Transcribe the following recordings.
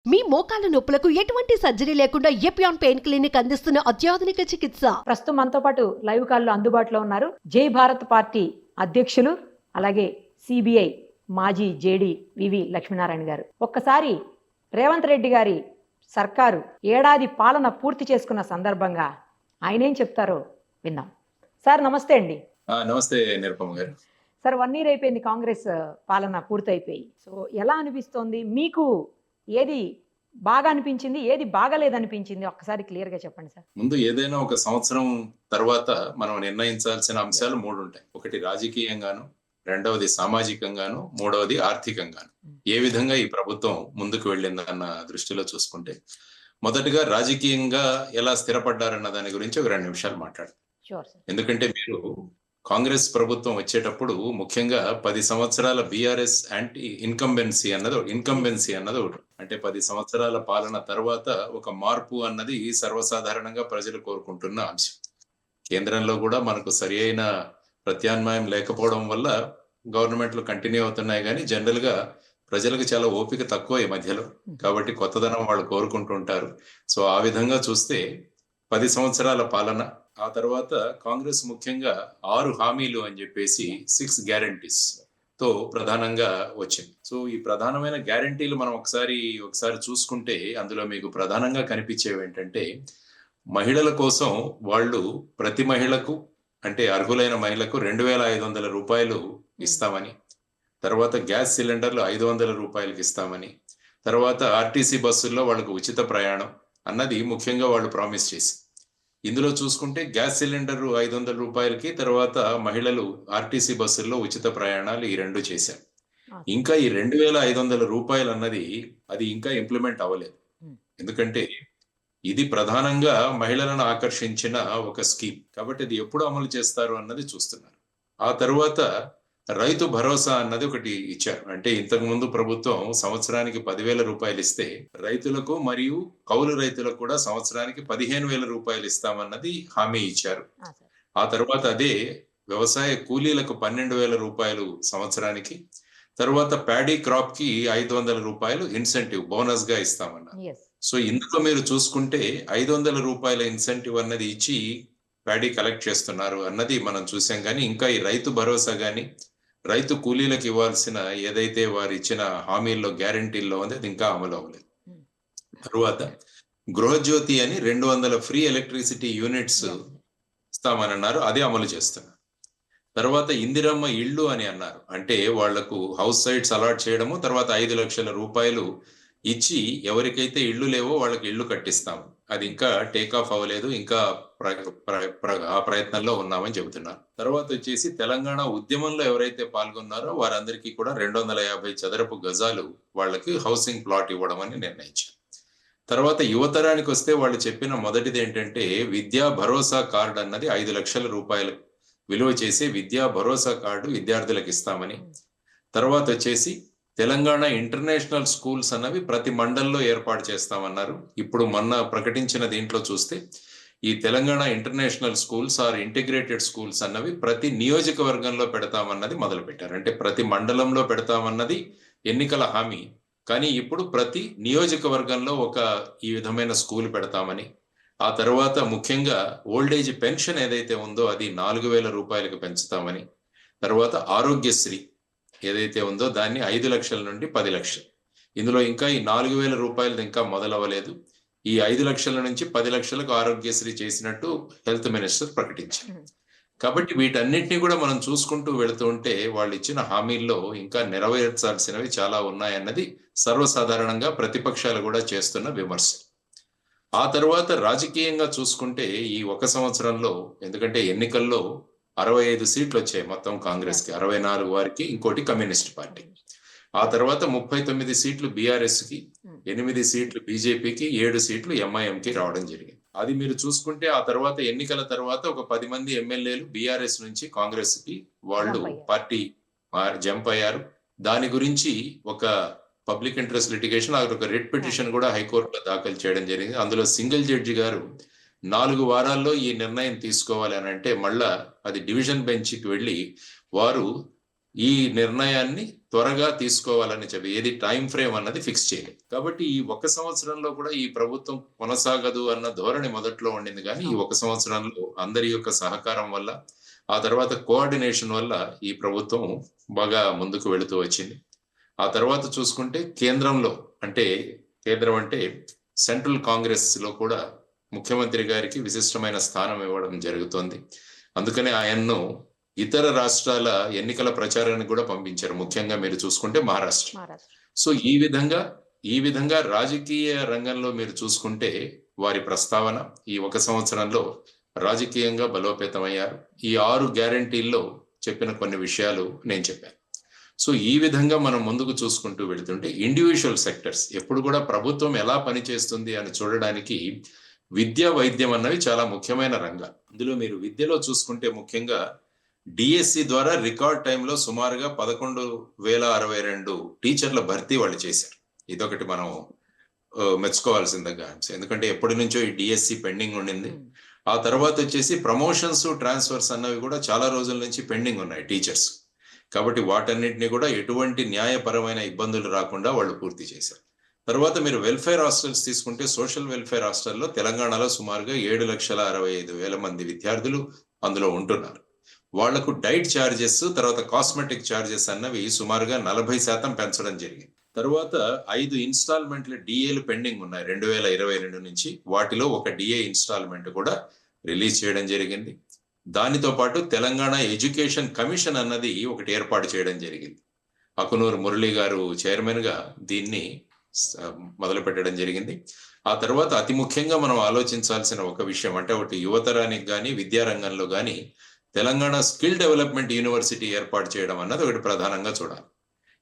మీ మోకాల నొప్పులకు ఎటువంటి సర్జరీ లేకుండా ఎపియాన్ పెయిన్ క్లినిక్ అందిస్తున్న అత్యాధునిక చికిత్స. ప్రస్తుతం మనతో పాటు లైవ్ కాల్లో అందుబాటులో ఉన్నారు జై భారత్ పార్టీ అధ్యక్షులు, అలాగే సిబిఐ మాజీ జేడీ వివి లక్ష్మీనారాయణ గారు. ఒక్కసారి రేవంత్ రెడ్డి గారి సర్కారు ఏడాది పాలన పూర్తి చేసుకున్న సందర్భంగా ఆయన ఏం చెప్తారో విందాం. సార్ నమస్తే అండి. నమస్తే నిరుపమ గారు. సార్ 1 year అయిపోయింది కాంగ్రెస్ పాలన పూర్తయిపోయి. సో ఎలా అనిపిస్తోంది మీకు? ఏది బాగా అనిపించింది, ఏది బాగాలేదనిపించింది? ఒక్కసారి క్లియర్ గా చెప్పండి సార్. ముందు ఏదైనా ఒక సంవత్సరం తర్వాత మనం నిర్ణయించాల్సిన అంశాలు 3 ఉంటాయి. ఒకటి రాజకీయంగాను, రెండవది సామాజికంగాను, మూడవది ఆర్థికంగాను. ఏ విధంగా ఈ ప్రభుత్వం ముందుకు వెళ్ళిందన్న దృష్టిలో చూసుకుంటే, మొదటిగా రాజకీయంగా ఎలా స్థిరపడ్డారన్న దాని గురించి ఒక 2 నిమిషాలు మాట్లాడతాం. ఎందుకంటే మీరు కాంగ్రెస్ ప్రభుత్వం వచ్చేటప్పుడు ముఖ్యంగా 10 సంవత్సరాల బీఆర్ఎస్ యాంటీ ఇన్కంబెన్సీ అన్నది ఒకటి. అంటే 10 సంవత్సరాల పాలన తర్వాత ఒక మార్పు అన్నది సర్వసాధారణంగా ప్రజలు కోరుకుంటున్న అంశం. కేంద్రంలో కూడా మనకు సరి అయిన ప్రత్యామ్నాయం లేకపోవడం వల్ల గవర్నమెంట్లు కంటిన్యూ అవుతున్నాయి, కానీ జనరల్ గా ప్రజలకు చాలా ఓపిక తక్కువ ఈ మధ్యలో, కాబట్టి కొత్తదనం వాళ్ళు కోరుకుంటుంటారు. సో ఆ విధంగా చూస్తే 10 సంవత్సరాల పాలన, ఆ తర్వాత కాంగ్రెస్ ముఖ్యంగా 6 హామీలు అని చెప్పేసి 6 గ్యారంటీస్ తో ప్రధానంగా వచ్చింది. సో ఈ ప్రధానమైన గ్యారంటీలు మనం ఒకసారి చూసుకుంటే అందులో మీకు ప్రధానంగా కనిపించేవి ఏంటంటే, మహిళల కోసం వాళ్ళు ప్రతి మహిళకు, అంటే అర్హులైన మహిళకు 2,500 రూపాయలు ఇస్తామని, తర్వాత గ్యాస్ సిలిండర్లు 500 రూపాయలకి ఇస్తామని, తర్వాత ఆర్టీసీ బస్సుల్లో వాళ్ళకు ఉచిత ప్రయాణం అన్నది ముఖ్యంగా వాళ్ళు ప్రామిస్ చేసి. ఇందులో చూసుకుంటే గ్యాస్ సిలిండర్ 500 రూపాయలకి, తర్వాత మహిళలు ఆర్టీసీ బస్సుల్లో ఉచిత ప్రయాణాలు, ఈ 2 చేశారు. ఇంకా ఈ 2,500 రూపాయలు అన్నది అది ఇంకా ఇంప్లిమెంట్ అవ్వలేదు. ఎందుకంటే ఇది ప్రధానంగా మహిళలను ఆకర్షించిన ఒక స్కీమ్, కాబట్టి అది ఎప్పుడు అమలు చేస్తారు అన్నది చూస్తున్నారు. ఆ తర్వాత రైతు భరోసా అన్నది ఒకటి ఇచ్చారు. అంటే ఇంతకు ముందు ప్రభుత్వం సంవత్సరానికి 10,000 రూపాయలు ఇస్తే రైతులకు మరియు కౌలు రైతులకు కూడా సంవత్సరానికి 15,000 రూపాయలు ఇస్తామన్నది హామీ ఇచ్చారు. ఆ తర్వాత అదే వ్యవసాయ కూలీలకు 12,000 రూపాయలు సంవత్సరానికి, తర్వాత ప్యాడీ క్రాప్ కి 500 రూపాయలు ఇన్సెంటివ్ బోనస్ గా ఇస్తామన్నారు. సో ఇందులో మీరు చూసుకుంటే 500 రూపాయల ఇన్సెంటివ్ అన్నది ఇచ్చి ప్యాడీ కలెక్ట్ చేస్తున్నారు అన్నది మనం చూసాం. కానీ ఇంకా ఈ రైతు భరోసా గాని, రైతు కూలీలకు ఇవ్వాల్సిన ఏదైతే వారు ఇచ్చిన హామీల్లో గ్యారంటీల్లో ఉంది, అది ఇంకా అమలు అవ్వలేదు. తరువాత గృహజ్యోతి అని 200 ఫ్రీ ఎలక్ట్రిసిటీ యూనిట్స్ ఇస్తామని అన్నారు, అదే అమలు చేస్తున్నారు. తర్వాత ఇందిరమ్మ ఇళ్ళు అని అన్నారు, అంటే వాళ్లకు హౌస్ సైట్స్ అలాట్ చేయడము, తర్వాత 5 లక్షల రూపాయలు ఇచ్చి ఎవరికైతే ఇళ్ళు లేవో వాళ్ళకి ఇళ్ళు కట్టిస్తాము. అది ఇంకా టేక్ ఆఫ్ అవ్వలేదు, ఇంకా ఆ ప్రయత్నంలో ఉన్నామని చెబుతున్నారు. తర్వాత వచ్చేసి తెలంగాణ ఉద్యమంలో ఎవరైతే పాల్గొన్నారో వారందరికీ కూడా 250 చదరపు గజాలు వాళ్ళకి హౌసింగ్ ప్లాట్ ఇవ్వడం అని నిర్ణయించారు. తర్వాత యువతరానికి వస్తే వాళ్ళు చెప్పిన మొదటిది ఏంటంటే, విద్యా భరోసా కార్డు అన్నది 5 లక్షల రూపాయలు విలువ చేసే విద్యా భరోసా కార్డు విద్యార్థులకు ఇస్తామని. తర్వాత వచ్చేసి తెలంగాణ ఇంటర్నేషనల్ స్కూల్స్ అన్నవి ప్రతి మండల్లో ఏర్పాటు చేస్తామన్నారు. ఇప్పుడు మొన్న ప్రకటించిన దీంట్లో చూస్తే ఈ Telangana international schools or integrated schools అన్నవి ప్రతి నియోజకవర్గంలో పెడతామన్నది మొదలు పెట్టారు. అంటే ప్రతి మండలంలో పెడతామన్నది ఎన్నికల హామీ, కానీ ఇప్పుడు ప్రతి నియోజకవర్గంలో ఈ విధమైన స్కూల్ పెడతామని. ఆ తర్వాత ముఖ్యంగా ఓల్డేజ్ పెన్షన్ ఏదైతే ఉందో అది 4,000 రూపాయలకు పెంచుతామని. తర్వాత ఆరోగ్యశ్రీ ఏదైతే ఉందో దాన్ని 5 లక్షల నుండి 10 లక్షలు. ఇందులో ఇంకా ఈ 4,000 రూపాయలు ఇంకా మొదలవ్వలేదు. ఈ 5 లక్షల నుంచి 10 లక్షలకు ఆరోగ్యశ్రీ చేసినట్టు హెల్త్ మినిస్టర్ ప్రకటించారు. కాబట్టి వీటన్నిటిని కూడా మనం చూసుకుంటూ వెళుతూ ఉంటే వాళ్ళు ఇచ్చిన హామీల్లో ఇంకా నెరవేర్చాల్సినవి చాలా ఉన్నాయన్నది సర్వసాధారణంగా ప్రతిపక్షాలు కూడా చేస్తున్న విమర్శ. ఆ తర్వాత రాజకీయంగా చూసుకుంటే ఈ 1 సంవత్సరంలో, ఎందుకంటే ఎన్నికల్లో 65 సీట్లు వచ్చాయి మొత్తం కాంగ్రెస్ కి, 64 వారికి, ఇంకోటి కమ్యూనిస్ట్ పార్టీ. ఆ తర్వాత 39 సీట్లు బీఆర్ఎస్ కి, 8 సీట్లు బీజేపీకి, 7 సీట్లు ఎంఐఎం కి రావడం జరిగింది. అది మీరు చూసుకుంటే ఆ తర్వాత ఎన్నికల తర్వాత ఒక 10 మంది ఎమ్మెల్యేలు బీఆర్ఎస్ నుంచి కాంగ్రెస్ కి వాళ్ళు పార్టీ జంప్ అయ్యారు. దాని గురించి ఒక పబ్లిక్ ఇంట్రెస్ట్ లిటిగేషన్, ఒక రిట్ పిటిషన్ కూడా హైకోర్టులో దాఖలు చేయడం జరిగింది. అందులో సింగిల్ జడ్జి గారు 4 వారాల్లో ఈ నిర్ణయం తీసుకోవాలి అని అంటే మళ్ళా అది డివిజన్ బెంచ్కి వెళ్ళి వారు ఈ నిర్ణయాన్ని త్వరగా తీసుకోవాలని చెప్పి ఏది టైం ఫ్రేమ్ అన్నది ఫిక్స్ చేయలేదు. కాబట్టి ఈ 1 సంవత్సరంలో కూడా ఈ ప్రభుత్వం కొనసాగదు అన్న ధోరణి మొదట్లో ఉండింది, కానీ ఈ 1 సంవత్సరంలో అందరి యొక్క సహకారం వల్ల, ఆ తర్వాత కోఆర్డినేషన్ వల్ల ఈ ప్రభుత్వం బాగా ముందుకు వెళుతూ వచ్చింది. ఆ తర్వాత చూసుకుంటే కేంద్రం అంటే సెంట్రల్ కాంగ్రెస్ లో కూడా ముఖ్యమంత్రి గారికి విశిష్టమైన స్థానం ఇవ్వడం జరుగుతోంది. అందుకనే ఆయన్ను ఇతర రాష్ట్రాల ఎన్నికల ప్రచారానికి కూడా పంపించారు, ముఖ్యంగా మీరు చూసుకుంటే మహారాష్ట్ర. సో ఈ విధంగా రాజకీయ రంగంలో మీరు చూసుకుంటే వారి ప్రస్తావన ఈ 1 సంవత్సరంలో రాజకీయంగా బలోపేతమయ్యారు. ఈ 6 గ్యారంటీల్లో చెప్పిన కొన్ని విషయాలు నేను చెప్పాను. సో ఈ విధంగా మనం ముందుకు చూసుకుంటూ వెళుతుంటే ఇండివిజువల్ సెక్టర్స్ ఎప్పుడు కూడా ప్రభుత్వం ఎలా పనిచేస్తుంది అని చూడడానికి విద్య, వైద్యం అన్నవి చాలా ముఖ్యమైన రంగాలు. అందులో మీరు విద్యలో చూసుకుంటే ముఖ్యంగా డిఎస్సి ద్వారా రికార్డ్ టైంలో సుమారుగా 11,062 టీచర్ల భర్తీ వాళ్ళు చేశారు. ఇదొకటి మనం మెచ్చుకోవాల్సిందిగా, ఎందుకంటే ఎప్పటి నుంచో ఈ డిఎస్సి పెండింగ్ ఉండింది. ఆ తర్వాత వచ్చేసి ప్రమోషన్స్, ట్రాన్స్ఫర్స్ అన్నవి కూడా చాలా రోజుల నుంచి పెండింగ్ ఉన్నాయి టీచర్స్. కాబట్టి వాటన్నిటిని కూడా ఎటువంటి న్యాయపరమైన ఇబ్బందులు రాకుండా వాళ్ళు పూర్తి చేశారు. తర్వాత మీరు వెల్ఫేర్ హాస్టల్స్ తీసుకుంటే సోషల్ వెల్ఫేర్ హాస్టల్లో తెలంగాణలో సుమారుగా 7,65,000 మంది విద్యార్థులు అందులో ఉంటున్నారు. వాళ్లకు డైట్ ఛార్జెస్, తర్వాత కాస్మెటిక్ ఛార్జెస్ అన్నవి సుమారుగా 40% పెంచడం జరిగింది. తర్వాత 5 ఇన్స్టాల్మెంట్ల డిఏలు పెండింగ్ ఉన్నాయి 2022 నుంచి. వాటిలో ఒక డిఏ ఇన్స్టాల్మెంట్ కూడా రిలీజ్ చేయడం జరిగింది. దానితో పాటు తెలంగాణ ఎడ్యుకేషన్ కమిషన్ అన్నది ఒకటి ఏర్పాటు చేయడం జరిగింది. అకునూరు మురళి గారు చైర్మన్ గా దీన్ని మొదలు పెట్టడం జరిగింది. ఆ తర్వాత అతి ముఖ్యంగా మనం ఆలోచించాల్సిన ఒక విషయం అంటే ఒకటి యువతరానికి కానీ విద్యారంగంలో కానీ తెలంగాణ స్కిల్ డెవలప్మెంట్ యూనివర్సిటీ ఏర్పాటు చేయడం అన్నది ఒకటి ప్రధానంగా చూడాలి.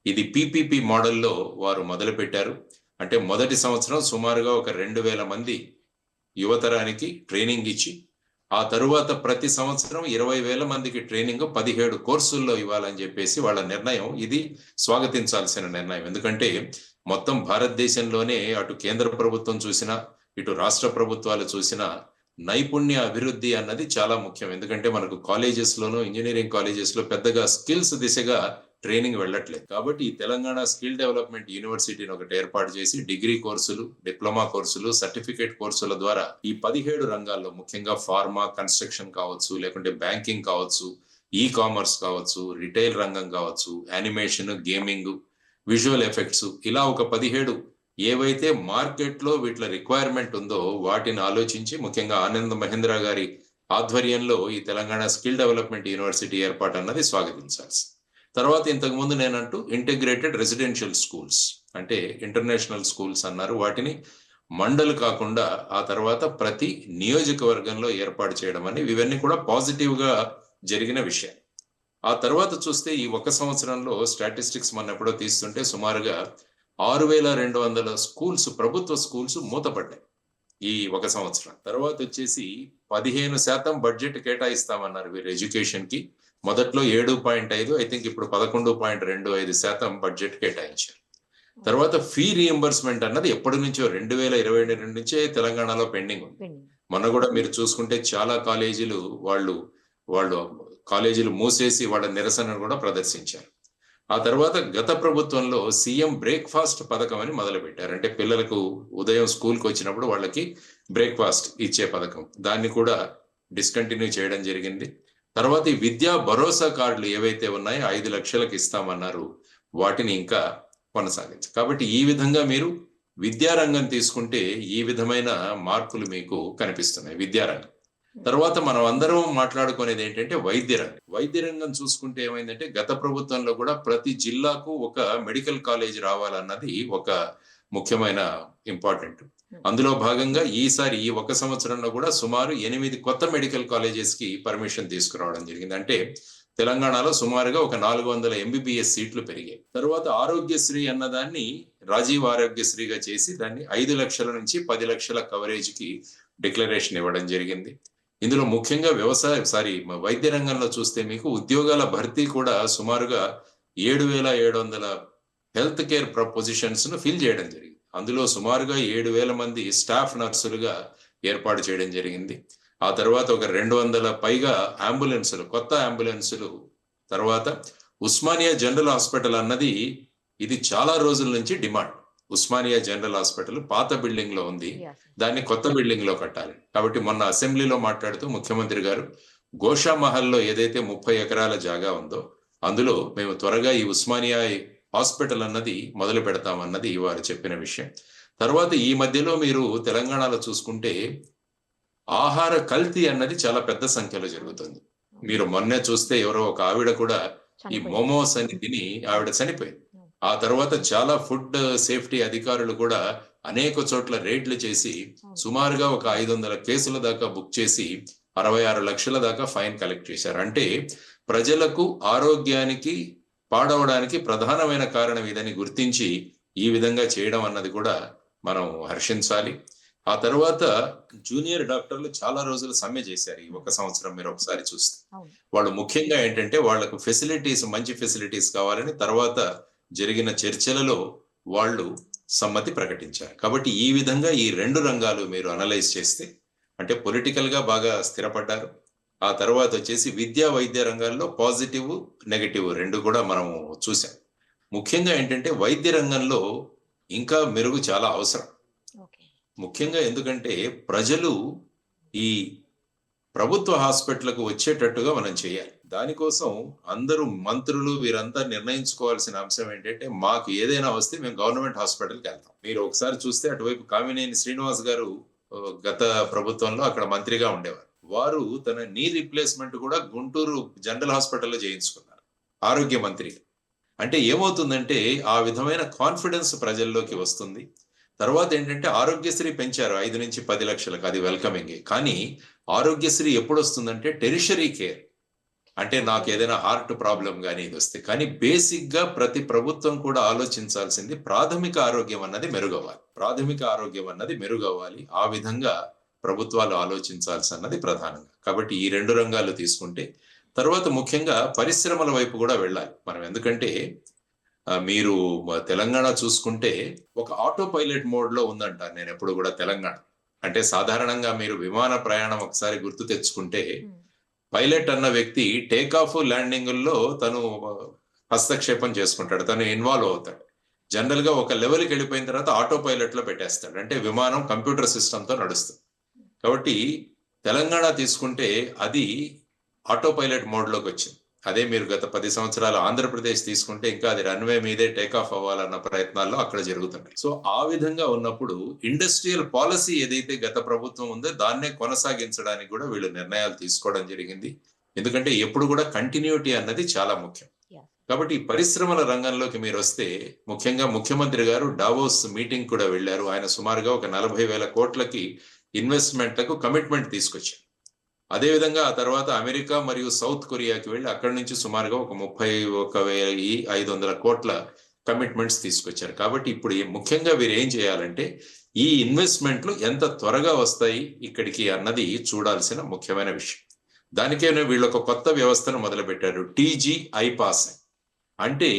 ఇది పిపిపి మోడల్లో వారు మొదలు పెట్టారు. అంటే మొదటి సంవత్సరం సుమారుగా ఒక 2,000 మంది యువతరానికి ట్రైనింగ్ ఇచ్చి, ఆ తరువాత ప్రతి సంవత్సరం 20,000 మందికి ట్రైనింగ్ 17 కోర్సుల్లో ఇవ్వాలని చెప్పేసి వాళ్ళ నిర్ణయం. ఇది స్వాగతించాల్సిన నిర్ణయం. ఎందుకంటే మొత్తం భారతదేశంలోనే అటు కేంద్ర ప్రభుత్వం చూసినా, ఇటు రాష్ట్ర ప్రభుత్వాలు చూసినా నైపుణ్య అభివృద్ధి అన్నది చాలా ముఖ్యం. ఎందుకంటే మనకు కాలేజెస్లోనూ, ఇంజనీరింగ్ కాలేజెస్లో పెద్దగా స్కిల్స్ దిశగా ట్రైనింగ్ వెళ్ళట్లేదు. కాబట్టి ఈ తెలంగాణ స్కిల్ డెవలప్మెంట్ యూనివర్సిటీని ఒకటి ఏర్పాటు చేసి డిగ్రీ కోర్సులు, డిప్లొమా కోర్సులు, సర్టిఫికేట్ కోర్సుల ద్వారా ఈ 17 రంగాల్లో ముఖ్యంగా ఫార్మా, కన్స్ట్రక్షన్ కావచ్చు, లేకుంటే బ్యాంకింగ్ కావచ్చు, ఈ కామర్స్ కావచ్చు, రిటైల్ రంగం కావచ్చు, యానిమేషన్, గేమింగ్, విజువల్ ఎఫెక్ట్స్, ఇలా ఒక 17 ఏవైతే మార్కెట్లో వీటిల రిక్వైర్మెంట్ ఉందో వాటిని ఆలోచించి ముఖ్యంగా ఆనంద్ మహేంద్ర గారి ఆధ్వర్యంలో ఈ తెలంగాణ స్కిల్ డెవలప్మెంట్ యూనివర్సిటీ ఏర్పాటు అన్నది స్వాగతించాల్సి. తర్వాత ఇంతకుముందు నేనంటూ ఇంటిగ్రేటెడ్ రెసిడెన్షియల్ స్కూల్స్ అంటే ఇంటర్నేషనల్ స్కూల్స్ అన్నారు. వాటిని మండల్ కాకుండా ఆ తర్వాత ప్రతి నియోజకవర్గంలో ఏర్పాటు చేయడం అని, ఇవన్నీ కూడా పాజిటివ్ గా జరిగిన విషయం. ఆ తర్వాత చూస్తే ఈ 1 సంవత్సరంలో స్టాటిస్టిక్స్ మనం ఎప్పుడో తీస్తుంటే సుమారుగా 6,200 స్కూల్స్, ప్రభుత్వ స్కూల్స్ మూతపడ్డాయి ఈ 1 సంవత్సరం. తర్వాత వచ్చేసి 15% బడ్జెట్ కేటాయిస్తామన్నారు వీరు ఎడ్యుకేషన్ కి. మొదట్లో 7.5, ఐ థింక్ ఇప్పుడు 11.25% బడ్జెట్ కేటాయించారు. తర్వాత ఫీ రియంబర్స్మెంట్ అన్నది ఎప్పటి నుంచో 2022 నుంచే తెలంగాణలో పెండింగ్ ఉంది. మొన్న కూడా మీరు చూసుకుంటే చాలా కాలేజీలు వాళ్ళు కాలేజీలు మూసేసి వాళ్ళ నిరసనను కూడా ప్రదర్శించారు. ఆ తర్వాత గత ప్రభుత్వంలో సీఎం బ్రేక్ఫాస్ట్ పథకం అని మొదలు పెట్టారు. అంటే పిల్లలకు ఉదయం స్కూల్కి వచ్చినప్పుడు వాళ్ళకి బ్రేక్ఫాస్ట్ ఇచ్చే పథకం, దాన్ని కూడా డిస్కంటిన్యూ చేయడం జరిగింది. తర్వాత ఈ విద్యా భరోసా కార్డులు ఏవైతే ఉన్నాయో 5 లక్షలకు ఇస్తామన్నారు, వాటిని ఇంకా కొనసాగించారు. కాబట్టి ఈ విధంగా మీరు విద్యారంగం తీసుకుంటే ఈ విధమైన మార్పులు మీకు కనిపిస్తున్నాయి విద్యారంగం. తర్వాత మనం అందరం మాట్లాడుకునేది ఏంటంటే వైద్య రంగం చూసుకుంటే ఏమైందంటే గత ప్రభుత్వంలో కూడా ప్రతి జిల్లాకు ఒక మెడికల్ కాలేజ్ రావాలన్నది ఒక ముఖ్యమైన ఇంపార్టెంట్. అందులో భాగంగా ఈసారి ఈ 1 సంవత్సరంలో కూడా సుమారు 8 కొత్త మెడికల్ కాలేజెస్ కి పర్మిషన్ తీసుకురావడం జరిగింది. అంటే తెలంగాణలో సుమారుగా ఒక 400 ఎంబీబీఎస్ సీట్లు పెరిగాయి. తర్వాత ఆరోగ్యశ్రీ అన్నదాన్ని రాజీవ్ ఆరోగ్యశ్రీగా చేసి దాన్ని 5 లక్షల నుంచి 10 లక్షల కవరేజ్ కి డిక్లరేషన్ ఇవ్వడం జరిగింది. ఇందులో ముఖ్యంగా వైద్య రంగంలో చూస్తే మీకు ఉద్యోగాల భర్తీ కూడా సుమారుగా 7,700 హెల్త్ కేర్ పొజిషన్స్ ను ఫిల్ చేయడం జరిగింది. అందులో సుమారుగా 7,000 మంది స్టాఫ్ నర్సులుగా ఏర్పాటు చేయడం జరిగింది. ఆ తర్వాత ఒక 200 పైగా అంబులెన్సులు, కొత్త అంబులెన్సులు, తర్వాత ఉస్మానియా జనరల్ హాస్పిటల్ అన్నది ఇది చాలా రోజుల నుంచి డిమాండ్. ఉస్మానియా జనరల్ హాస్పిటల్ పాత బిల్డింగ్ లో ఉంది, దాన్ని కొత్త బిల్డింగ్ లో కట్టాలి. కాబట్టి మొన్న అసెంబ్లీలో మాట్లాడుతూ ముఖ్యమంత్రి గారు గోషామహల్లో ఏదైతే 30 ఎకరాల జాగా ఉందో అందులో మేము త్వరగా ఈ ఉస్మానియా హాస్పిటల్ అన్నది మొదలు పెడతామన్నది వారు చెప్పిన విషయం. తర్వాత ఈ మధ్యలో మీరు తెలంగాణలో చూసుకుంటే ఆహార కల్తీ అన్నది చాలా పెద్ద సంఖ్యలో జరుగుతుంది. మీరు మొన్నే చూస్తే ఎవరో ఒక ఆవిడ కూడా ఈ మోమోస్ అని తిని ఆవిడ చనిపోయింది. ఆ తర్వాత చాలా ఫుడ్ సేఫ్టీ అధికారులు కూడా అనేక చోట్ల రేట్లు చేసి సుమారుగా ఒక 500 కేసుల దాకా బుక్ చేసి 66 లక్షల దాకా ఫైన్ కలెక్ట్ చేశారు. అంటే ప్రజలకు ఆరోగ్యానికి పాడవడానికి ప్రధానమైన కారణం ఇదని గుర్తించి ఈ విధంగా చేయడం అన్నది కూడా మనం హర్షించాలి. ఆ తర్వాత జూనియర్ డాక్టర్లు చాలా రోజులు సమ్మె చేశారు. ఈ 1 సంవత్సరం మీరు ఒకసారి చూస్తే వాళ్ళు ముఖ్యంగా ఏంటంటే వాళ్లకు ఫెసిలిటీస్, మంచి ఫెసిలిటీస్ కావాలని తర్వాత జరిగిన చర్చలలో వాళ్ళు సమ్మతి ప్రకటించారు. కాబట్టి ఈ విధంగా ఈ 2 రంగాలు మీరు అనలైజ్ చేస్తే అంటే పొలిటికల్ గా బాగా స్థిరపడ్డారు. ఆ తర్వాత వచ్చేసి విద్యా వైద్య రంగాల్లో పాజిటివ్, నెగటివ్ 2 కూడా మనం చూసాం. ముఖ్యంగా ఏంటంటే వైద్య రంగంలో ఇంకా మెరుగు చాలా అవసరం. ముఖ్యంగా ఎందుకంటే ప్రజలు ఈ ప్రభుత్వ హాస్పిటల్కు వచ్చేటట్టుగా మనం చేయాలి. దానికోసం అందరూ మంత్రులు వీరంతా నిర్ణయించుకోవాల్సిన అంశం ఏంటంటే మాకు ఏదైనా వస్తే మేము గవర్నమెంట్ హాస్పిటల్కి వెళ్తాం. మీరు ఒకసారి చూస్తే అటువైపు కామినేని శ్రీనివాస్ గారు గత ప్రభుత్వంలో అక్కడ మంత్రిగా ఉండేవారు. వారు తన నీ రీప్లేస్మెంట్ కూడా గుంటూరు జనరల్ హాస్పిటల్లో చేయించుకున్నారు ఆరోగ్య మంత్రి. అంటే ఏమవుతుందంటే ఆ విధమైన కాన్ఫిడెన్స్ ప్రజల్లోకి వస్తుంది. తర్వాత ఏంటంటే ఆరోగ్యశ్రీ పెంచారు 5 నుంచి 10 లక్షలకు, అది వెల్కమింగ్. కానీ ఆరోగ్యశ్రీ ఎప్పుడు వస్తుందంటే టెరిషరీ కేర్, అంటే నాకు ఏదైనా హార్ట్ ప్రాబ్లం కానీ ఇది వస్తే. కానీ బేసిక్ గా ప్రతి ప్రభుత్వం కూడా ఆలోచించాల్సింది ప్రాథమిక ఆరోగ్యం అన్నది మెరుగవ్వాలి. ప్రాథమిక ఆరోగ్యం అన్నది మెరుగవ్వాలి. ఆ విధంగా ప్రభుత్వాలు ఆలోచించాల్సి అన్నది ప్రధానంగా. కాబట్టి ఈ 2 రంగాలు తీసుకుంటే తర్వాత ముఖ్యంగా పరిశ్రమల వైపు కూడా వెళ్ళాలి మనం. ఎందుకంటే మీరు తెలంగాణ చూసుకుంటే ఒక ఆటో పైలట్ మోడ్ లో ఉందంటారు నేను ఎప్పుడు కూడా తెలంగాణ. అంటే సాధారణంగా మీరు విమాన ప్రయాణం ఒకసారి గుర్తు తెచ్చుకుంటే పైలట్ అన్న వ్యక్తి టేక్ ఆఫ్ ల్యాండింగుల్లో తను హస్తక్షేపం చేసుకుంటాడు, తను ఇన్వాల్వ్ అవుతాడు. జనరల్ గా ఒక లెవెల్కి వెళ్ళిపోయిన తర్వాత ఆటో పైలట్ లో పెట్టేస్తాడు, అంటే విమానం కంప్యూటర్ సిస్టమ్ తో నడుస్తుంది. కాబట్టి తెలంగాణ తీసుకుంటే అది ఆటో పైలట్ మోడ్ లోకి వచ్చింది. అదే మీరు గత 10 సంవత్సరాలు ఆంధ్రప్రదేశ్ తీసుకుంటే ఇంకా అది రన్వే మీదే టేక్ ఆఫ్ అవ్వాలన్న ప్రయత్నాల్లో అక్కడ జరుగుతున్నాయి. సో ఆ విధంగా ఉన్నప్పుడు ఇండస్ట్రియల్ పాలసీ ఏదైతే గత ప్రభుత్వం ఉందో దాన్నే కొనసాగించడానికి కూడా వీళ్ళు నిర్ణయాలు తీసుకోవడం జరిగింది. ఎందుకంటే ఎప్పుడు కూడా కంటిన్యూటీ అన్నది చాలా ముఖ్యం. కాబట్టి పరిశ్రమల రంగంలోకి మీరు వస్తే ముఖ్యంగా ముఖ్యమంత్రి గారు డావోస్ మీటింగ్ కూడా వెళ్ళారు. ఆయన సుమారుగా ఒక 40,000 కోట్లకి ఇన్వెస్ట్మెంట్లకు కమిట్మెంట్ తీసుకొచ్చారు. అదేవిధంగా ఆ తర్వాత అమెరికా మరియు సౌత్ కొరియాకి వెళ్ళి అక్కడి నుంచి సుమారుగా ఒక 31,500 కోట్ల కమిట్మెంట్స్ తీసుకొచ్చారు. కాబట్టి ఇప్పుడు ముఖ్యంగా వీరు ఏం చేయాలంటే ఈ ఇన్వెస్ట్మెంట్లు ఎంత త్వరగా వస్తాయి ఇక్కడికి అన్నది చూడాల్సిన ముఖ్యమైన విషయం. దానికే వీళ్ళు ఒక కొత్త వ్యవస్థను మొదలుపెట్టారు, టీజీ ఐపాస్. అంటే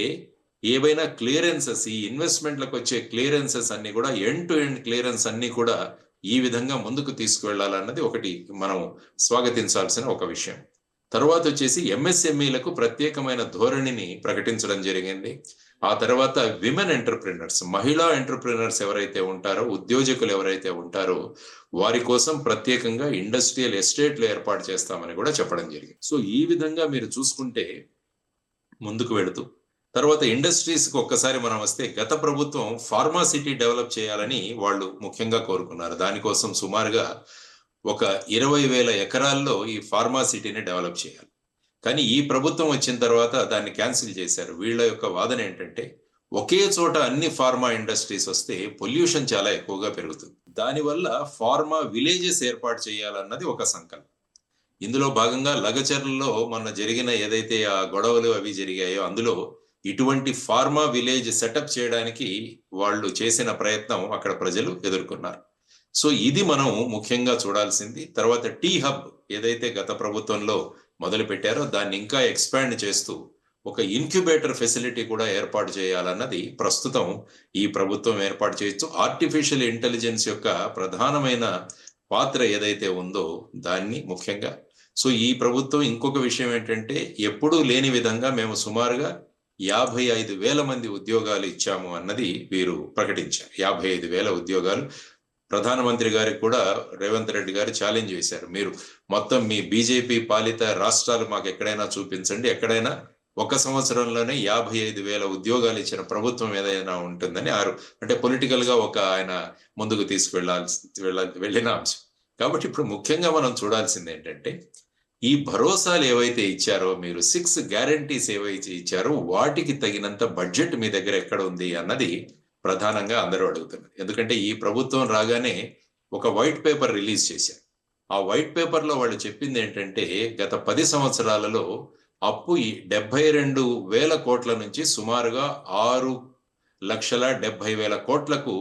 ఏవైనా క్లియరెన్సెస్, ఈ ఇన్వెస్ట్మెంట్లకు వచ్చే క్లియరెన్సెస్ అన్ని కూడా ఎండ్ టు ఎండ్ క్లియరెన్స్ అన్ని కూడా ఈ విధంగా ముందుకు తీసుకువెళ్లాలన్నది ఒకటి మనం స్వాగతించాల్సిన ఒక విషయం. తర్వాత వచ్చేసి ఎంఎస్ఎంఈలకు ప్రత్యేకమైన ధోరణిని ప్రకటించడం జరిగింది. ఆ తర్వాత విమెన్ ఎంటర్ప్రినర్స్, మహిళా ఎంటర్ప్రినర్స్ ఎవరైతే ఉంటారో, ఉద్యోజకులు ఎవరైతే ఉంటారో వారి కోసం ప్రత్యేకంగా ఇండస్ట్రియల్ ఎస్టేట్లు ఏర్పాటు చేస్తామని కూడా చెప్పడం జరిగింది. సో ఈ విధంగా మీరు చూసుకుంటే ముందుకు వెళుతూ తర్వాత ఇండస్ట్రీస్ కి ఒక్కసారి మనం వస్తే గత ప్రభుత్వం ఫార్మాసిటీ డెవలప్ చేయాలని వాళ్ళు ముఖ్యంగా కోరుకున్నారు. దానికోసం సుమారుగా ఒక 20,000 ఎకరాల్లో ఈ ఫార్మాసిటీని డెవలప్ చేయాలి. కానీ ఈ ప్రభుత్వం వచ్చిన తర్వాత దాన్ని క్యాన్సిల్ చేశారు. వీళ్ళ యొక్క వాదన ఏంటంటే ఒకే చోట అన్ని ఫార్మా ఇండస్ట్రీస్ వస్తే పొల్యూషన్ చాలా ఎక్కువగా పెరుగుతుంది. దానివల్ల ఫార్మా విలేజెస్ ఏర్పాటు చేయాలన్నది ఒక సంకల్పం. ఇందులో భాగంగా లగచర్లలో మొన్న జరిగిన ఏదైతే ఆ గొడవలు అవి జరిగాయో అందులో ఇటువంటి ఫార్మా విలేజ్ సెటప్ చేయడానికి వాళ్ళు చేసిన ప్రయత్నం అక్కడ ప్రజలు ఎదుర్కొన్నారు. సో ఇది మనం ముఖ్యంగా చూడాల్సింది. తర్వాత టీ హబ్ ఏదైతే గత ప్రభుత్వంలో మొదలు పెట్టారో దాన్ని ఇంకా ఎక్స్పాండ్ చేస్తూ ఒక ఇన్క్యుబేటర్ ఫెసిలిటీ కూడా ఏర్పాటు చేయాలన్నది ప్రస్తుతం ఈ ప్రభుత్వం ఏర్పాటు చేయొచ్చు. ఆర్టిఫిషియల్ ఇంటెలిజెన్స్ యొక్క ప్రధానమైన పాత్ర ఏదైతే ఉందో దాన్ని ముఖ్యంగా సో ఈ ప్రభుత్వం ఇంకొక విషయం ఏంటంటే ఎప్పుడూ లేని విధంగా మేము సుమారుగా 55,000 మంది ఉద్యోగాలు ఇచ్చాము అన్నది వీరు ప్రకటించారు. 55,000 ఉద్యోగాలు. ప్రధానమంత్రి గారికి కూడా రేవంత్ రెడ్డి గారు ఛాలెంజ్ చేశారు. మీరు మొత్తం మీ బీజేపీ పాలిత రాష్ట్రాలు మాకు ఎక్కడైనా చూపించండి, ఎక్కడైనా ఒక సంవత్సరంలోనే 55,000 ఉద్యోగాలు ఇచ్చిన ప్రభుత్వం ఏదైనా ఉంటుందని అంటే పొలిటికల్ గా ఆయన ముందుకు వెళ్ళిన అంశం. కాబట్టి ఇప్పుడు ముఖ్యంగా మనం చూడాల్సింది ఏంటంటే ఈ భరోసాలు ఏవైతే ఇచ్చారో మీరు 6 గ్యారంటీస్ ఏవైతే ఇచ్చారో వాటికి తగినంత బడ్జెట్ మీ దగ్గర ఎక్కడ ఉంది అన్నది ప్రధానంగా అందరూ అడుగుతున్నారు. ఎందుకంటే ఈ ప్రభుత్వం రాగానే ఒక వైట్ పేపర్ రిలీజ్ చేశారు. ఆ వైట్ పేపర్ లో వాళ్ళు చెప్పింది ఏంటంటే గత 10 సంవత్సరాలలో అప్పు 72,000 కోట్ల నుంచి సుమారుగా 6,70,000 కోట్లకు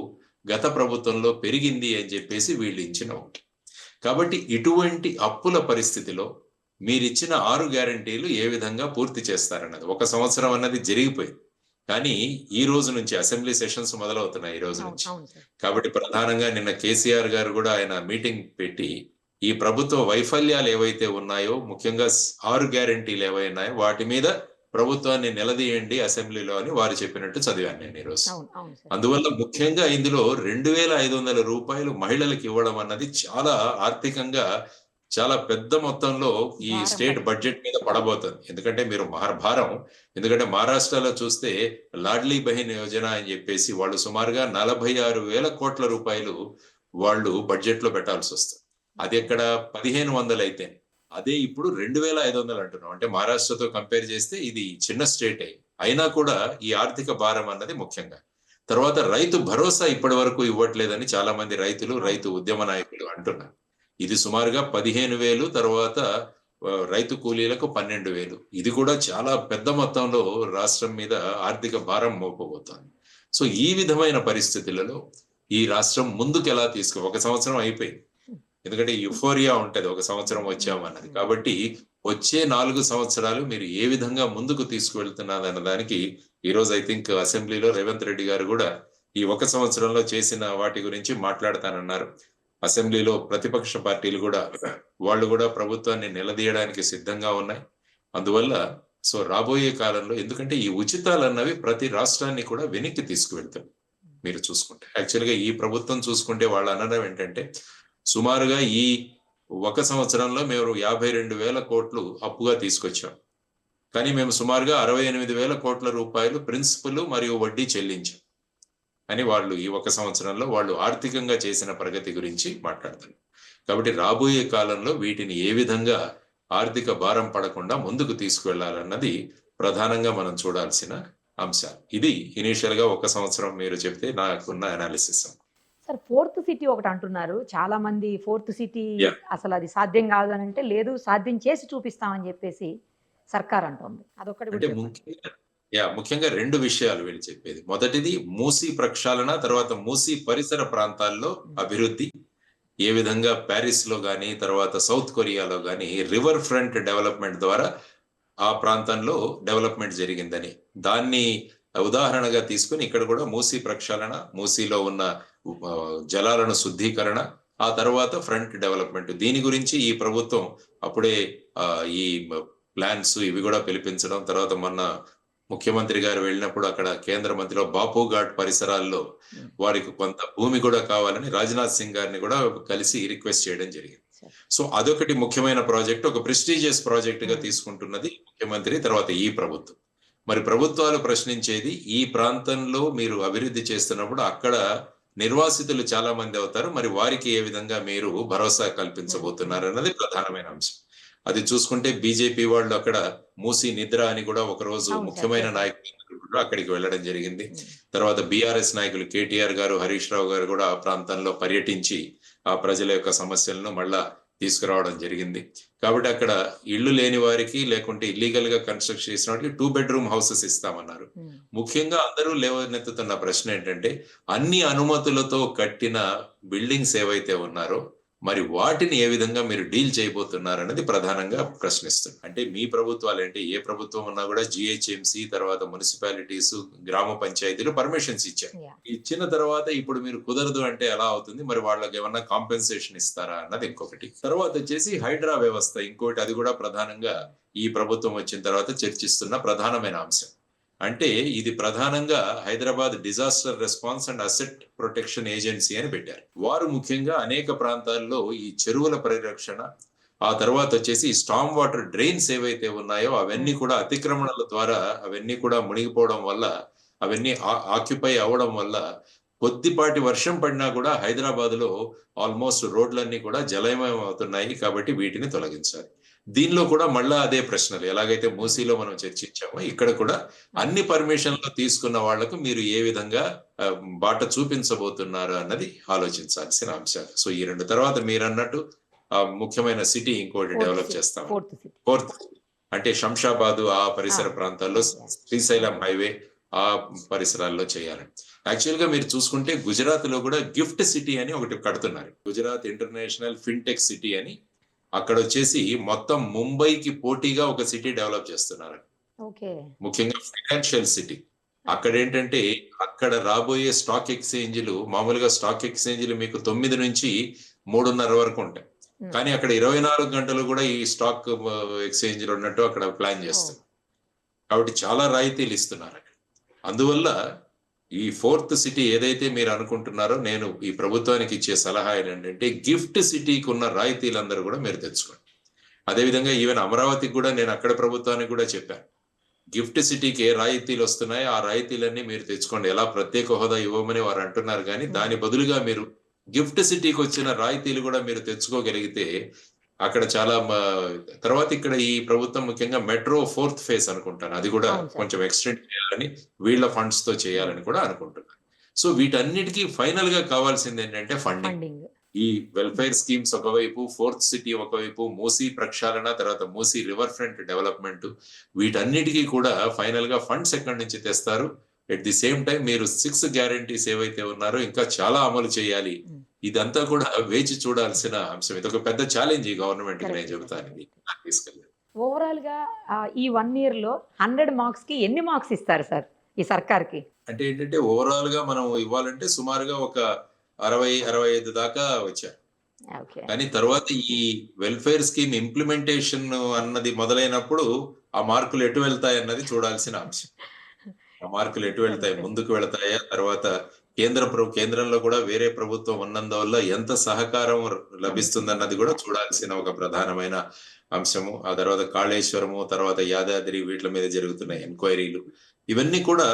గత ప్రభుత్వంలో పెరిగింది అని చెప్పేసి వీళ్ళు ఇచ్చిన ఒకటి. కాబట్టి ఇటువంటి అప్పుల పరిస్థితిలో మీరిచ్చిన 6 గ్యారంటీలు ఏ విధంగా పూర్తి చేస్తారన్నది ఒక సంవత్సరం అన్నది జరిగిపోయింది. కానీ ఈ రోజు నుంచి అసెంబ్లీ సెషన్స్ మొదలవుతున్నాయి ఈ రోజు నుంచి. కాబట్టి ప్రధానంగా నిన్న కేసీఆర్ గారు కూడా ఆయన మీటింగ్ పెట్టి ఈ ప్రభుత్వ వైఫల్యాలు ఏవైతే ఉన్నాయో ముఖ్యంగా 6 గ్యారంటీలు ఏవైనాయో వాటి మీద ప్రభుత్వాన్ని నిలదీయండి అసెంబ్లీలో అని వారు చెప్పినట్టు చదివాను నేను ఈరోజు. అందువల్ల ముఖ్యంగా ఇందులో 2,500 రూపాయలు మహిళలకు ఇవ్వడం అన్నది చాలా ఆర్థికంగా చాలా పెద్ద మొత్తంలో ఈ స్టేట్ బడ్జెట్ మీద పడబోతుంది. ఎందుకంటే మీరు భారం, ఎందుకంటే మహారాష్ట్రలో చూస్తే లాడ్లీ బహిన్ యోజన అని చెప్పేసి వాళ్ళు సుమారుగా 46,000 కోట్ల రూపాయలు వాళ్ళు బడ్జెట్ లో పెట్టాల్సి వస్తుంది. అది ఎక్కడ 1,500 అయితే అదే ఇప్పుడు 2,500 అంటున్నాం. అంటే మహారాష్ట్రతో కంపేర్ చేస్తే ఇది చిన్న స్టేట్ అయినా కూడా ఈ ఆర్థిక భారం అన్నది ముఖ్యంగా. తర్వాత రైతు భరోసా ఇప్పటి వరకు ఇవ్వట్లేదని చాలా మంది రైతు ఉద్యమ నాయకులు అంటున్నారు. ఇది సుమారుగా 15,000, తర్వాత రైతు కూలీలకు 12,000. ఇది కూడా చాలా పెద్ద మొత్తంలో రాష్ట్రం మీద ఆర్థిక భారం మోపబోతోంది. సో ఈ విధమైన పరిస్థితులలో ఈ రాష్ట్రం ముందుకు ఎలా ఒక సంవత్సరం అయిపోయింది. ఎందుకంటే యుఫోరియా ఉంటది ఒక సంవత్సరం వచ్చామన్నది. కాబట్టి వచ్చే 4 సంవత్సరాలు మీరు ఏ విధంగా ముందుకు తీసుకువెళ్తున్నదన్న దానికి ఈ రోజు ఐ థింక్ అసెంబ్లీలో రేవంత్ రెడ్డి గారు కూడా ఈ 1 సంవత్సరంలో చేసిన వాటి గురించి మాట్లాడతానన్నారు. అసెంబ్లీలో ప్రతిపక్ష పార్టీలు కూడా వాళ్ళు కూడా ప్రభుత్వాన్ని నిలదీయడానికి సిద్ధంగా ఉన్నాయి. అందువల్ల సో రాబోయే కాలంలో ఎందుకంటే ఈ ఉచితాలు అన్నవి ప్రతి రాష్ట్రాన్ని కూడా వెనక్కి తీసుకువెళ్తాయి. మీరు చూసుకుంటే యాక్చువల్గా ఈ ప్రభుత్వం చూసుకుంటే వాళ్ళు అనడం ఏంటంటే సుమారుగా ఈ 1 సంవత్సరంలో మేము 52,000 కోట్లు అప్పుగా తీసుకొచ్చాం. కానీ మేము సుమారుగా 68,000 కోట్ల రూపాయలు ప్రిన్సిపల్ మరియు వడ్డీ చెల్లించాం అని వాళ్ళు ఈ 1 సంవత్సరంలో వాళ్ళు ఆర్థికంగా చేసిన ప్రగతి గురించి మాట్లాడుతున్నారు. కాబట్టి రాబోయే కాలంలో వీటిని ఏ విధంగా ఆర్థిక భారం పడకుండా ముందుకు తీసుకువెళ్లాలన్నది ప్రధానంగా మనం చూడాల్సిన అంశాలు. ఇది ఇనీషియల్ గా 1 సంవత్సరం మీరు చెప్తే నాకున్న అనాలిసిస్. సార్ 4th సిటీ ఒకటి అంటున్నారు చాలా మంది. 4th సిటీ అసలు అది సాధ్యం కాదు అని అంటే లేదు, సాధ్యం చేసి చూపిస్తామని చెప్పేసి సర్కార్ అంటుంది. అదొకటి ముఖ్యంగా 2 విషయాలు వీళ్ళు చెప్పేది. మొదటిది మూసీ ప్రక్షాళన, తర్వాత మూసీ పరిసర ప్రాంతాల్లో అభివృద్ధి. ఏ విధంగా ప్యారిస్ లో గానీ తర్వాత సౌత్ కొరియాలో గానీ రివర్ ఫ్రంట్ డెవలప్మెంట్ ద్వారా ఆ ప్రాంతంలో డెవలప్మెంట్ జరిగిందని దాన్ని ఉదాహరణగా తీసుకుని ఇక్కడ కూడా మూసీ ప్రక్షాళన, మూసీలో ఉన్న జలాలను శుద్ధీకరణ, ఆ తర్వాత ఫ్రంట్ డెవలప్మెంట్. దీని గురించి ఈ ప్రభుత్వం అప్పుడే ఈ ప్లాన్స్ ఇవి కూడా పిలిపించడం, తర్వాత మొన్న ముఖ్యమంత్రి గారు వెళ్ళినప్పుడు అక్కడ కేంద్ర మంత్రిలో బాపు ఘాట్ పరిసరాల్లో వారికి కొంత భూమి కూడా కావాలని రాజ్నాథ్ సింగ్ గారిని కూడా కలిసి రిక్వెస్ట్ చేయడం జరిగింది. సో అదొకటి ముఖ్యమైన ప్రాజెక్ట్, ఒక ప్రెస్టీజియస్ ప్రాజెక్ట్ గా తీసుకుంటున్నది ముఖ్యమంత్రి, తర్వాత ఈ ప్రభుత్వం. మరి ప్రభుత్వాలు ప్రశ్నించేది ఈ ప్రాంతంలో మీరు అభివృద్ధి చేస్తున్నప్పుడు అక్కడ నిర్వాసితులు చాలా మంది అవుతారు, మరి వారికి ఏ విధంగా మీరు భరోసా కల్పించబోతున్నారు అన్నది ప్రధానమైన అంశం. అది చూసుకుంటే బీజేపీ వాళ్ళు అక్కడ మూసీ నిద్ర అని కూడా ఒక రోజు ముఖ్యమైన నాయకులు అక్కడికి వెళ్ళడం జరిగింది. తర్వాత బీఆర్ఎస్ నాయకులు కేటీఆర్ గారు, హరీష్ రావు గారు కూడా ఆ ప్రాంతంలో పర్యటించి ఆ ప్రజల యొక్క సమస్యలను మళ్ళా తీసుకురావడం జరిగింది. కాబట్టి అక్కడ ఇళ్లు లేని వారికి లేకుంటే ఇల్లీగల్ గా కన్స్ట్రక్ట్ చేసిన వాటికి 2 bedroom హౌసెస్ ఇస్తామన్నారు. ముఖ్యంగా అందరూ లేవనెత్తుతున్న ప్రశ్న ఏంటంటే అన్ని అనుమతులతో కట్టిన బిల్డింగ్స్ ఏవైతే ఉన్నారో మరి వాటిని ఏ విధంగా మీరు డీల్ చేయబోతున్నారు అనేది ప్రధానంగా ప్రశ్నిస్తుంది. అంటే మీ ప్రభుత్వాలు అంటే ఏ ప్రభుత్వం ఉన్నా కూడా జిహెచ్ఎంసి తర్వాత మున్సిపాలిటీస్ గ్రామ పంచాయతీలు పర్మిషన్స్ ఇచ్చారు. ఇచ్చిన తర్వాత ఇప్పుడు మీరు కుదరదు అంటే ఎలా అవుతుంది, మరి వాళ్ళకి ఏమన్నా కాంపెన్సేషన్ ఇస్తారా అన్నది ఇంకొకటి. తర్వాత వచ్చేసి హైడ్రా వ్యవస్థ ఇంకోటి, అది కూడా ప్రధానంగా ఈ ప్రభుత్వం వచ్చిన తర్వాత చర్చిస్తున్న ప్రధానమైన అంశం. అంటే ఇది ప్రధానంగా Hyderabad disaster response and asset protection agency అని పెట్టారు. వారు ముఖ్యంగా అనేక ప్రాంతాల్లో ఈ చెరువుల పరిరక్షణ, ఆ తర్వాత వచ్చేసి స్టామ్ వాటర్ డ్రైన్స్ ఏవైతే ఉన్నాయో అవన్నీ కూడా అతిక్రమణల ద్వారా అవన్నీ కూడా మునిగిపోవడం వల్ల, అవన్నీ ఆక్యుపై అవడం వల్ల కొద్దిపాటి వర్షం పడినా కూడా హైదరాబాద్ లో ఆల్మోస్ట్ రోడ్లన్నీ కూడా జలమయం అవుతున్నాయి. కాబట్టి వీటిని తొలగించాలి. దీనిలో కూడా మళ్ళా అదే ప్రశ్నలు, ఎలాగైతే మూసీలో మనం చర్చించామో ఇక్కడ కూడా అన్ని పర్మిషన్లు తీసుకున్న వాళ్లకు మీరు ఏ విధంగా బాట చూపించబోతున్నారు అన్నది ఆలోచించాల్సిన అంశాలు. సో ఈ రెండు తర్వాత మీరు అన్నట్టు ముఖ్యమైన సిటీ ఇంకోటి డెవలప్ చేస్తాం. ఫోర్త్ అంటే శంషాబాద్ ఆ పరిసర ప్రాంతాల్లో శ్రీశైలం హైవే ఆ పరిసరాల్లో చేయాలని. యాక్చువల్ గా మీరు చూసుకుంటే గుజరాత్ లో కూడా గిఫ్ట్ సిటీ అని ఒకటి కడుతున్నారు. గుజరాత్ ఇంటర్నేషనల్ ఫిన్టెక్ సిటీ అని. అక్కడ వచ్చేసి మొత్తం ముంబైకి పోటీగా ఒక సిటీ డెవలప్ చేస్తున్నారు. ముఖ్యంగా ఫైనాన్షియల్ సిటీ. అక్కడ ఏంటంటే అక్కడ రాబోయే స్టాక్ ఎక్స్చేంజ్లు, మామూలుగా స్టాక్ ఎక్స్చేంజ్లు మీకు 9 నుంచి 3:30 వరకు ఉంటాయి. కానీ అక్కడ 24 గంటలు కూడా ఈ స్టాక్ ఎక్స్చేంజ్లు ఉన్నట్టు అక్కడ ప్లాన్ చేస్తారు. కాబట్టి చాలా రాయితీలు ఇస్తున్నారు అక్కడ. అందువల్ల ఈ ఫోర్త్ సిటీ ఏదైతే మీరు అనుకుంటున్నారో, నేను ఈ ప్రభుత్వానికి ఇచ్చే సలహా ఏంటంటే గిఫ్ట్ సిటీకి ఉన్న రాయితీలందరూ కూడా మీరు తెచ్చుకోండి. అదేవిధంగా ఈవెన్ అమరావతికి కూడా నేను అక్కడ ప్రభుత్వానికి కూడా చెప్పాను, గిఫ్ట్ సిటీకి ఏ రాయితీలు వస్తున్నాయో ఆ రాయితీలన్నీ మీరు తెచ్చుకోండి. ఎలా ప్రత్యేక హోదా ఇవ్వమని వారు అంటున్నారు, కానీ దాని బదులుగా మీరు గిఫ్ట్ సిటీకి వచ్చిన రాయితీలు కూడా మీరు తెచ్చుకోగలిగితే అక్కడ చాలా. తర్వాత ఇక్కడ ఈ ప్రభుత్వం ముఖ్యంగా మెట్రో 4th ఫేజ్ అనుకుంటాను, అది కూడా కొంచెం ఎక్స్టెండ్ చేయాలని, వీళ్ళ ఫండ్స్ తో చేయాలని కూడా అనుకుంటున్నాను. సో వీటన్నిటికీ ఫైనల్ గా కావాల్సింది ఏంటంటే ఫండింగ్. ఈ వెల్ఫేర్ స్కీమ్స్ ఒకవైపు, 4th సిటీ ఒకవైపు, మూసీ ప్రక్షాళన, తర్వాత మూసీ రివర్ ఫ్రంట్ డెవలప్మెంట్, వీటన్నిటికీ కూడా ఫైనల్ గా ఫండ్స్ ఎక్కడి నుంచి తెస్తారు. ఎట్ ది సేమ్ టైం మీరు 6 గ్యారంటీస్ ఏవైతే ఉన్నారో ఇంకా చాలా అమలు చేయాలి. ఇదంతా కూడా వేచి చూడాల్సిన అంశం. ఇది ఒక పెద్ద ఛాలెంజ్ ఈ గవర్నమెంట్ కి, నేను చెబుతాను. తీసుకెళ్ళి ఓవరాల్ గా ఈ 1 year లో 100 మార్క్స్ కి ఎన్ని మార్క్స్ ఇస్తారు సార్ ఈ సర్కార్కి? అంటే ఏంటంటే ఓవరాల్ గా మనం ఇవ్వాలంటే సుమారుగా ఒక 60-65 దాకా వచ్చారు. కానీ తర్వాత ఈ వెల్ఫేర్ స్కీమ్ ఇంప్లిమెంటేషన్ అన్నది మొదలైనప్పుడు ఆ మార్కులు ఎటు వెళ్తాయి అన్నది చూడాల్సిన అంశం. ఆ మార్కులు ఎటు వెళ్తాయి, ముందుకు వెళ్తాయా, తర్వాత కేంద్రంలో కూడా వేరే ప్రభుత్వం ఉన్నందువల్ల ఎంత సహకారం లభిస్తుందన్నది కూడా చూడాల్సిన ఒక ప్రధానమైన అంశము. ఆ తర్వాత కాళేశ్వరము, తర్వాత యాదాద్రి, వీటి మీద జరుగుతున్న ఎంక్వైరీలు, ఇవన్నీ కూడా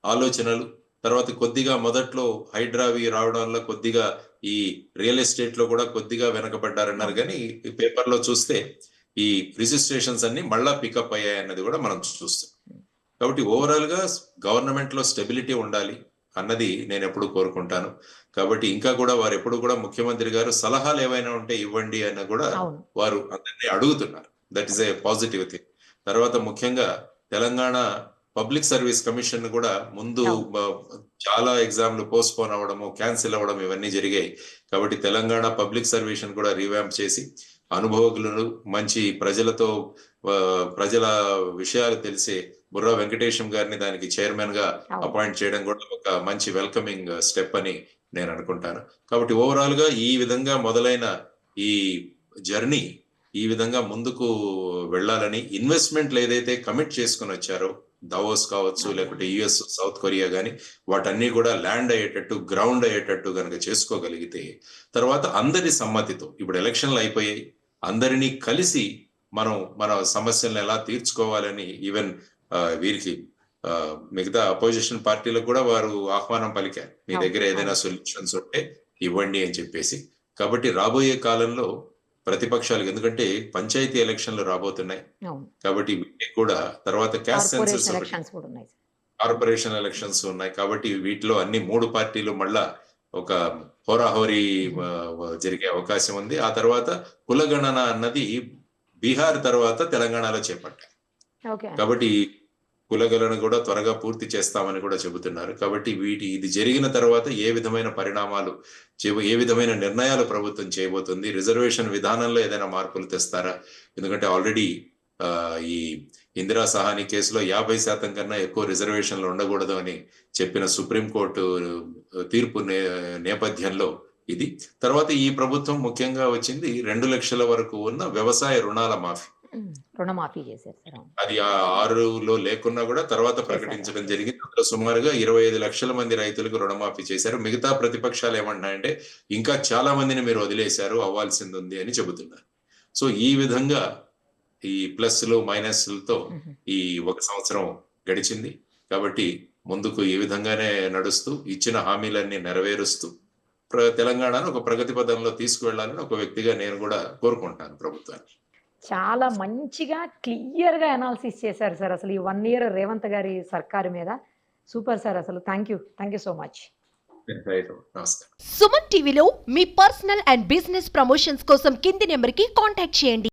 ఆలోచనలు. తర్వాత కొద్దిగా మొదట్లో హైడ్రావి రావడం వల్ల కొద్దిగా ఈ రియల్ ఎస్టేట్ లో కూడా కొద్దిగా వెనకబడ్డారన్నారు, కానీ ఈ పేపర్ లో చూస్తే ఈ రిజిస్ట్రేషన్స్ అన్ని మళ్ళా పికప్ అయ్యాయి అన్నది కూడా మనం చూస్తాం. కాబట్టి ఓవరాల్ గా గవర్నమెంట్ లో స్టెబిలిటీ ఉండాలి అన్నది నేను ఎప్పుడు కోరుకుంటాను. కాబట్టి ఇంకా కూడా వారు ఎప్పుడు కూడా ముఖ్యమంత్రి గారు సలహాలు ఏవైనా ఉంటే ఇవ్వండి అని కూడా వారు అందరినీ అడుగుతున్నారు. That is a positive thing. తర్వాత ముఖ్యంగా తెలంగాణ పబ్లిక్ సర్వీస్ కమిషన్ కూడా ముందు చాలా ఎగ్జామ్లు పోస్ట్ పోన్ అవ్వడము, క్యాన్సిల్ అవ్వడం, ఇవన్నీ జరిగాయి. కాబట్టి తెలంగాణ పబ్లిక్ సర్వీస్ కూడా రీవ్యాంప్ చేసి అనుభవజ్ఞులు, మంచి ప్రజల విషయాలు తెలిసే బుర్రా వెంకటేశం గారిని దానికి చైర్మన్ గా అపాయింట్ చేయడం కూడా ఒక మంచి వెల్కమింగ్ స్టెప్ అని నేను అనుకుంటాను. కాబట్టి ఓవరాల్ గా ఈ విధంగా మొదలైన ఈ జర్నీ ఈ విధంగా ముందుకు వెళ్ళాలని, ఇన్వెస్ట్మెంట్లు ఏదైతే కమిట్ చేసుకుని వచ్చారో, దావోస్ కావచ్చు, లేకపోతే యుఎస్, సౌత్ కొరియా గానీ, వాటన్నీ కూడా ల్యాండ్ అయ్యేటట్టు, గ్రౌండ్ అయ్యేటట్టు కనుక చేసుకోగలిగితే, తర్వాత అందరి సమ్మతితో, ఇప్పుడు ఎలక్షన్లు అయిపోయాయి, అందరినీ కలిసి మన సమస్యలను ఎలా తీర్చుకోవాలని ఈవెన్ వీరికి మిగతా అపోజిషన్ పార్టీలకు కూడా వారు ఆహ్వానం పలికారు, మీ దగ్గర ఏదైనా సొల్యూషన్స్ ఉంటే ఇవ్వండి అని చెప్పేసి. కాబట్టి రాబోయే కాలంలో ప్రతిపక్షాలు, ఎందుకంటే పంచాయతీ ఎలక్షన్లు రాబోతున్నాయి కాబట్టి వీటికి కూడా, తర్వాత క్యాస్ట్ సెన్సస్, కార్పొరేషన్ ఎలక్షన్స్ ఉన్నాయి. కాబట్టి వీటిలో అన్ని 3 పార్టీలు మళ్ళా ఒక హోరాహోరీ జరిగే అవకాశం ఉంది. ఆ తర్వాత కులగణన అన్నది బీహార్ తర్వాత తెలంగాణలో చేపట్టారు. కాబట్టి కులగలను కూడా త్వరగా పూర్తి చేస్తామని కూడా చెబుతున్నారు. కాబట్టి ఇది జరిగిన తర్వాత ఏ విధమైన పరిణామాలు ఏ విధమైన నిర్ణయాలు ప్రభుత్వం చేయబోతుంది, రిజర్వేషన్ విధానంలో ఏదైనా మార్పులు తెస్తారా? ఎందుకంటే ఆల్రెడీ ఈ ఇందిరా సహాని కేసులో 50% కన్నా ఎక్కువ రిజర్వేషన్లు ఉండకూడదు అని చెప్పిన సుప్రీంకోర్టు తీర్పు నేపథ్యంలో ఇది. తర్వాత ఈ ప్రభుత్వం ముఖ్యంగా వచ్చింది 2 లక్షల వరకు ఉన్న వ్యవసాయ రుణాల మాఫీ. రుణమాఫీ చేశారు సార్. అది 6లో లేకున్నా కూడా తర్వాత ప్రకటించడం జరిగింది. అందులో సుమారుగా 25 లక్షల మంది రైతులకు రుణమాఫీ చేశారు. మిగతా ప్రతిపక్షాలు ఏమంటున్నాయంటే ఇంకా చాలా మందిని మీరు వదిలేశారు, అవ్వాల్సింది ఉంది అని చెబుతున్నారు. సో ఈ విధంగా ఈ ప్లస్లు మైనస్లతో ఈ 1 సంవత్సరం గడిచింది. కాబట్టి ముందుకు ఈ విధంగానే నడుస్తూ ఇచ్చిన హామీలన్నీ నెరవేరుస్తూ తెలంగాణను ఒక ప్రగతి పదంలో తీసుకువెళ్లాలని ఒక వ్యక్తిగా నేను కూడా కోరుకుంటాను ప్రభుత్వాన్ని. చాలా మంచిగా క్లియర్గా అనాలిసిస్ చేశారు సార్. అసలు ఈ 1 ఇయర్ రేవంత్ గారి సర్కారు మీద సూపర్ సార్. అసలు థ్యాంక్ యూ సో మచ్. నమస్కారం. సుమన్ టీవీలో మీ పర్సనల్ అండ్ బిజినెస్ ప్రమోషన్స్ కోసం కింది నెంబర్కి కాంటాక్ట్ చేయండి.